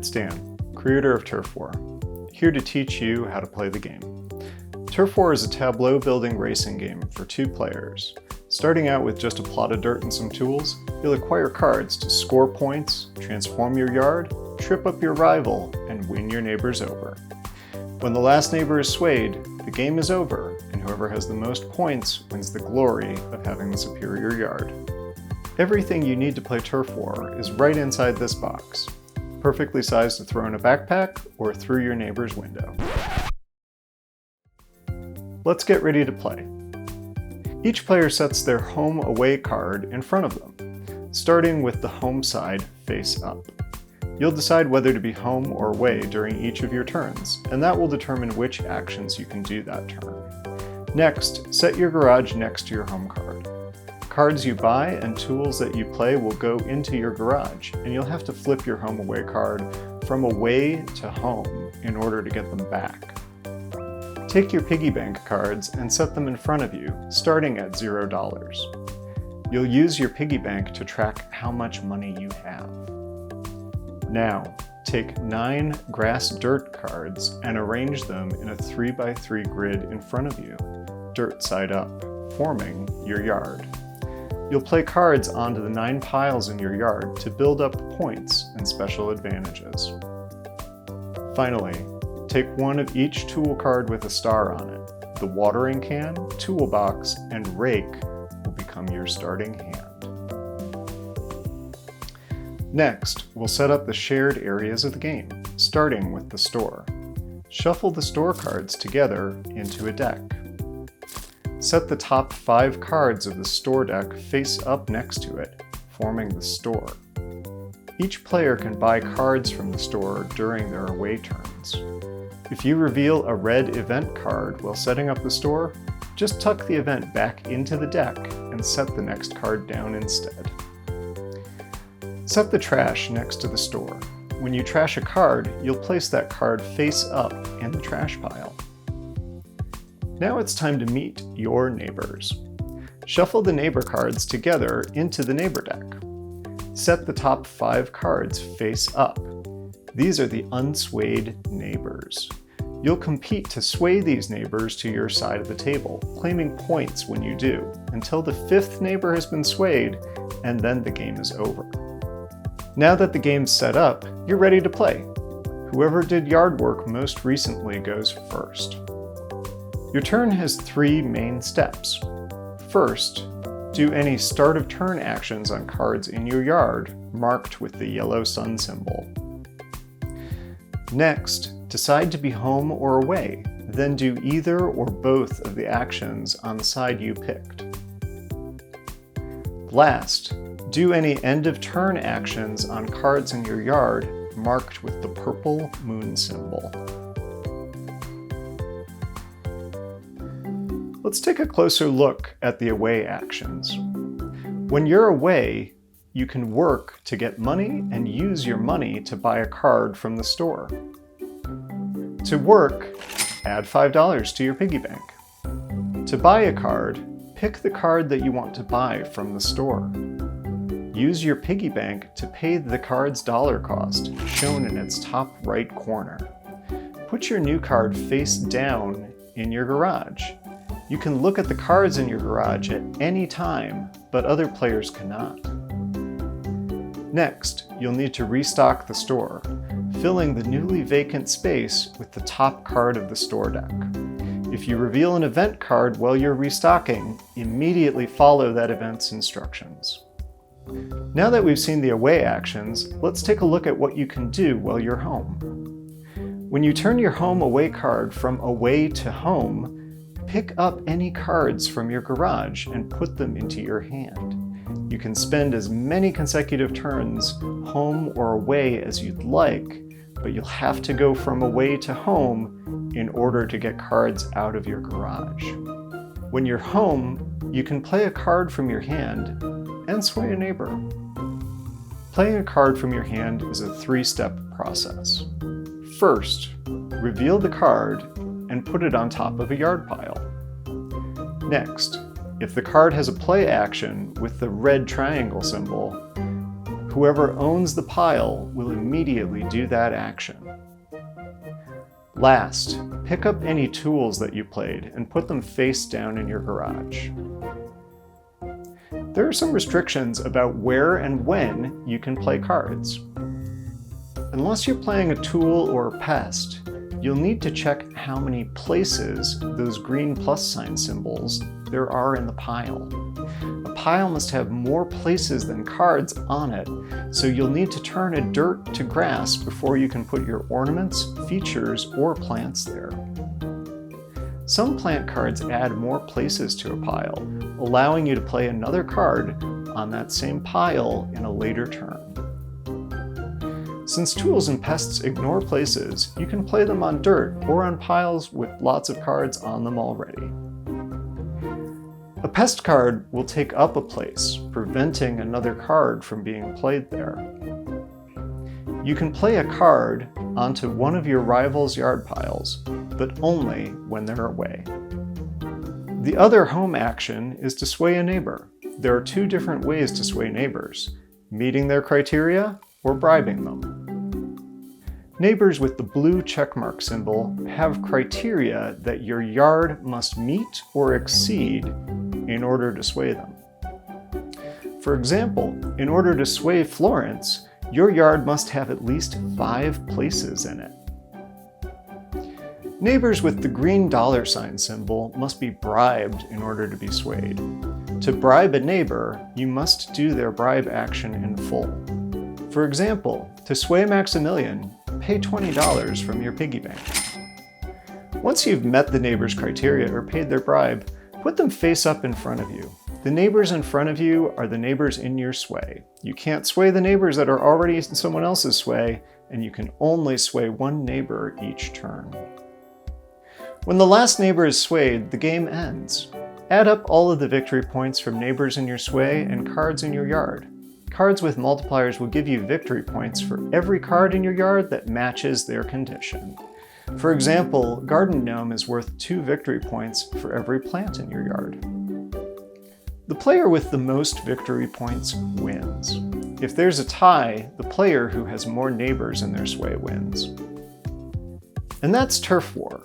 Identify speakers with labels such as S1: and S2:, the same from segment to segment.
S1: It's Dan, creator of Turf War, here to teach you how to play the game. Turf War is a tableau building racing game for 2 players. Starting out with just a plot of dirt and some tools, you'll acquire cards to score points, transform your yard, trip up your rival, and win your neighbors over. When the last neighbor is swayed, the game is over, and whoever has the most points wins the glory of having the superior yard. Everything you need to play Turf War is right inside this box, perfectly sized to throw in a backpack or through your neighbor's window. Let's get ready to play. Each player sets their home-away card in front of them, starting with the home side face up. You'll decide whether to be home or away during each of your turns, and that will determine which actions you can do that turn. Next, set your garage next to your home card. Cards you buy and tools that you play will go into your garage, and you'll have to flip your home-away card from away to home in order to get them back. Take your piggy bank cards and set them in front of you, starting at $0. You'll use your piggy bank to track how much money you have. Now, take 9 grass dirt cards and arrange them in a 3x3 grid in front of you, dirt side up, forming your yard. You'll play cards onto the 9 piles in your yard to build up points and special advantages. Finally, take one of each tool card with a star on it. The watering can, toolbox, and rake will become your starting hand. Next, we'll set up the shared areas of the game, starting with the store. Shuffle the store cards together into a deck. Set the top 5 cards of the store deck face up next to it, forming the store. Each player can buy cards from the store during their away turns. If you reveal a red event card while setting up the store, just tuck the event back into the deck and set the next card down instead. Set the trash next to the store. When you trash a card, you'll place that card face up in the trash pile. Now it's time to meet your neighbors. Shuffle the neighbor cards together into the neighbor deck. Set the top 5 cards face up. These are the unswayed neighbors. You'll compete to sway these neighbors to your side of the table, claiming points when you do, until the 5th neighbor has been swayed, and then the game is over. Now that the game's set up, you're ready to play. Whoever did yard work most recently goes first. Your turn has 3 main steps. First, do any start of turn actions on cards in your yard marked with the yellow sun symbol. Next, decide to be home or away, then do either or both of the actions on the side you picked. Last, do any end of turn actions on cards in your yard marked with the purple moon symbol. Let's take a closer look at the away actions. When you're away, you can work to get money and use your money to buy a card from the store. To work, add $5 to your piggy bank. To buy a card, pick the card that you want to buy from the store. Use your piggy bank to pay the card's dollar cost, shown in its top right corner. Put your new card face down in your garage. You can look at the cards in your garage at any time, but other players cannot. Next, you'll need to restock the store, filling the newly vacant space with the top card of the store deck. If you reveal an event card while you're restocking, immediately follow that event's instructions. Now that we've seen the away actions, let's take a look at what you can do while you're home. When you turn your home away card from away to home, pick up any cards from your garage and put them into your hand. You can spend as many consecutive turns, home or away, as you'd like, but you'll have to go from away to home in order to get cards out of your garage. When you're home, you can play a card from your hand and sway a neighbor. Playing a card from your hand is a 3-step process. First, reveal the card and put it on top of a yard pile. Next, if the card has a play action with the red triangle symbol, Whoever owns the pile will immediately do that action. Last, pick up any tools that you played and put them face down in your garage. There are some restrictions about where and when you can play cards. Unless you're playing a tool or a pest, you'll need to check how many places, those green plus sign symbols, there are in the pile. A pile must have more places than cards on it, so you'll need to turn a dirt to grass before you can put your ornaments, features, or plants there. Some plant cards add more places to a pile, allowing you to play another card on that same pile in a later turn. Since tools and pests ignore places, you can play them on dirt or on piles with lots of cards on them already. A pest card will take up a place, preventing another card from being played there. You can play a card onto one of your rival's yard piles, but only when they're away. The other home action is to sway a neighbor. There are two different ways to sway neighbors: meeting their criteria or bribing them. Neighbors with the blue checkmark symbol have criteria that your yard must meet or exceed in order to sway them. For example, in order to sway Florence, your yard must have at least 5 places in it. Neighbors with the green $ symbol must be bribed in order to be swayed. To bribe a neighbor, you must do their bribe action in full. For example, to sway Maximilian, pay $20 from your piggy bank. Once you've met the neighbor's criteria or paid their bribe, put them face up in front of you. The neighbors in front of you are the neighbors in your sway. You can't sway the neighbors that are already in someone else's sway, and you can only sway one neighbor each turn. When the last neighbor is swayed, the game ends. Add up all of the victory points from neighbors in your sway and cards in your yard. Cards with multipliers will give you victory points for every card in your yard that matches their condition. For example, Garden Gnome is worth 2 victory points for every plant in your yard. The player with the most victory points wins. If there's a tie, the player who has more neighbors in their sway wins. And that's Turf War.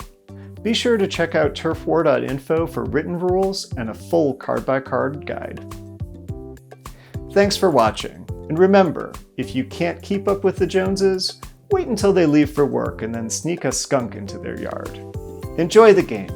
S1: Be sure to check out turfwar.info for written rules and a full card-by-card guide. Thanks for watching, and remember, if you can't keep up with the Joneses, wait until they leave for work and then sneak a skunk into their yard. Enjoy the game!